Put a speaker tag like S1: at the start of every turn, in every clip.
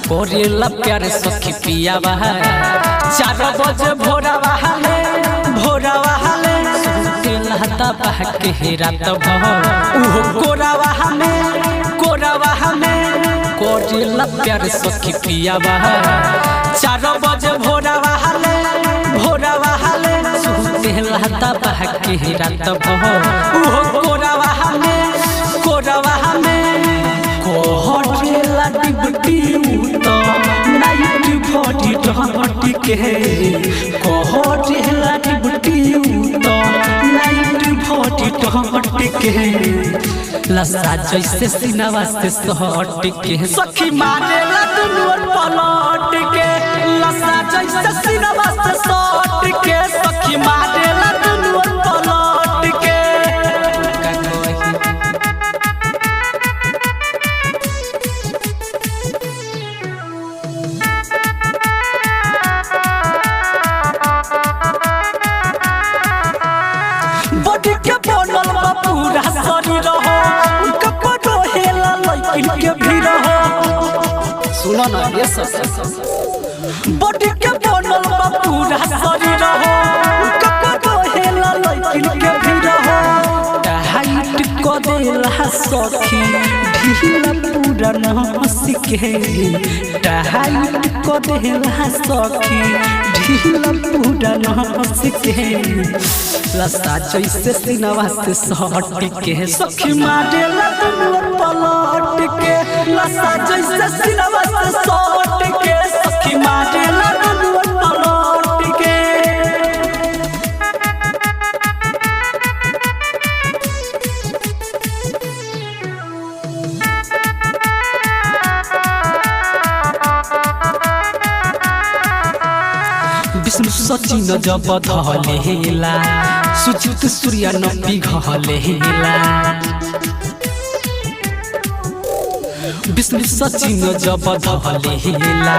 S1: कोरेला प्यार सखी पियावा 4 बजे भोरवा हाले सुतेला दबा के रात भर उहो कोरावा हमें कोरेला प्यार सखी पियावा 4 बजे भोरवा हाले सुतेला दबा के रात भर उहो कोरावा हमें कोरेला डिबटी तो नाइट बॉडी डॉटी के कोरेला डिबटी तो नाइट बॉडी डॉटी के लसा जैसे सीनावा से सट के सखी मारेला दुनु पलट के लसा जैसे सीनावा से सट के सखी मारेला दुनु पलट के बॉडी के बनल बा पूरा शरीर हो उनका पटो हेला लइकिन के भीड़ हो सुनो ना ये सब बॉडी के बनल बा पूरा शरीर हो उनका पटो हेला लइकिन के भीड़ हो टाइट क देला सखी ढीला पूरा नस के टाइट क देला सखी ढीला पूरा नस के लसा जैसे सीनावा से सट के सखी मारेला दुनु पलट के लसा जैसे सीनावा से सट के सखी मारेला दुनु पलट के विष्णु सचिन जब धलेला सुचित सूर्य न पिघलेला विष्णु सचिन जब धलेला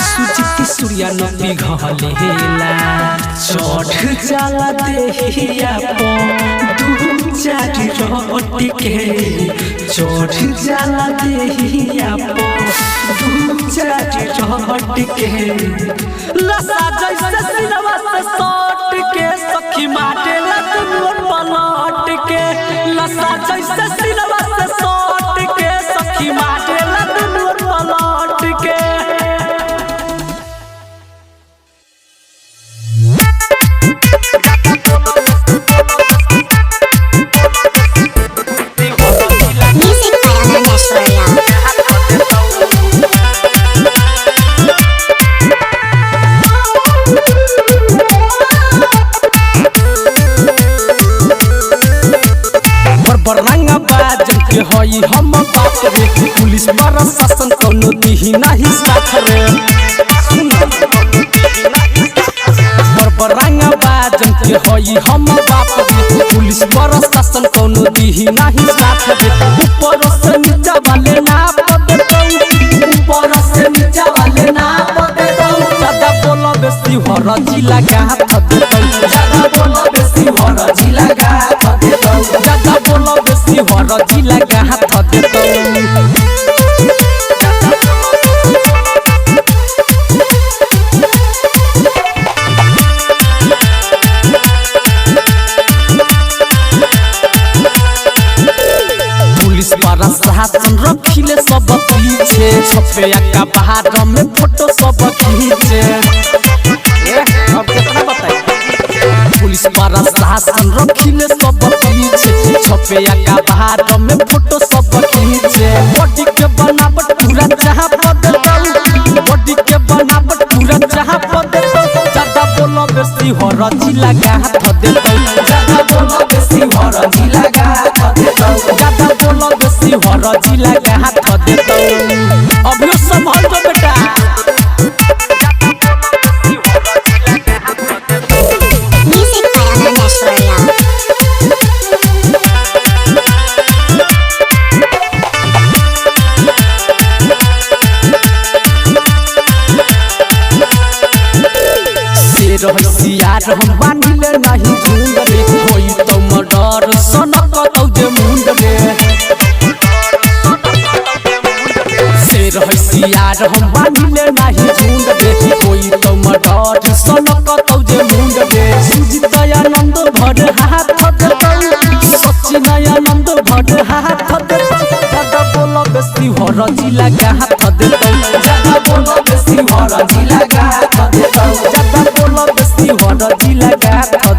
S1: सुचित सूर्य न पिघलेला चढ़ जाला देहिया पो 2-4 रोटी के चढ़ जाला देहिया पो 2-4 रोटी के लसा जैसे सीनावा से सट के सखी मारेला दुनु पलट के लसा जैसे सीनावा से सट के सखी मारेला दुनु पलट के बरंगा बाजन के होई हम बाप रे पुलिस प्रशासन कोनो दिही नहीं साथ रे बरंगा बाजन के होई हम बाप रे पुलिस प्रशासन कोनो दिही नहीं साथ रे ऊपर से नीचे वाले ना पदे ऊपर से नीचे वाले ना पदे ज्यादा बोलो बेसी हर जिला गाथ दे ज्यादा बोलो बेसी हर जिला गाथ दे ज्यादा बोलो बेसी हर जिला गाथ दे पुलिस प्रशासन रखिले सब पीछे छपे का बाहर में फोटो सब खींचे अब कितना बताए पुलिस प्रशासन रखिले सब पीछे छपे का बाहर में फोटो सब खींचे बॉडी के बनावट पूरा जहां पर बॉडी के बनावट पूरा जहां पर ज्यादा बोलो बेसी हर जिला गाथ दे ज्यादा बोलो बेसी हर जिला गाथ दे ज्यादा बोलो बेसी हर जिला गाथ दे अभियो संभाल दो बेटा रहिसियार हम बांधिले नहीं झुंड रे होई तो मर्डर सनक तौ जे मुंड रे से रहिसियार यार हम बानिले नाही झुंड बे कोई तो मडर सनकतौ जे मुंड बे सुजित आनंद भर हाथ देतौ सचिन आनंद भर हाथ देतौ ज्यादा बोल बेसी हर जिला हाथ देतौ ज्यादा बोल बेसी हर जिला हाथ देतौ।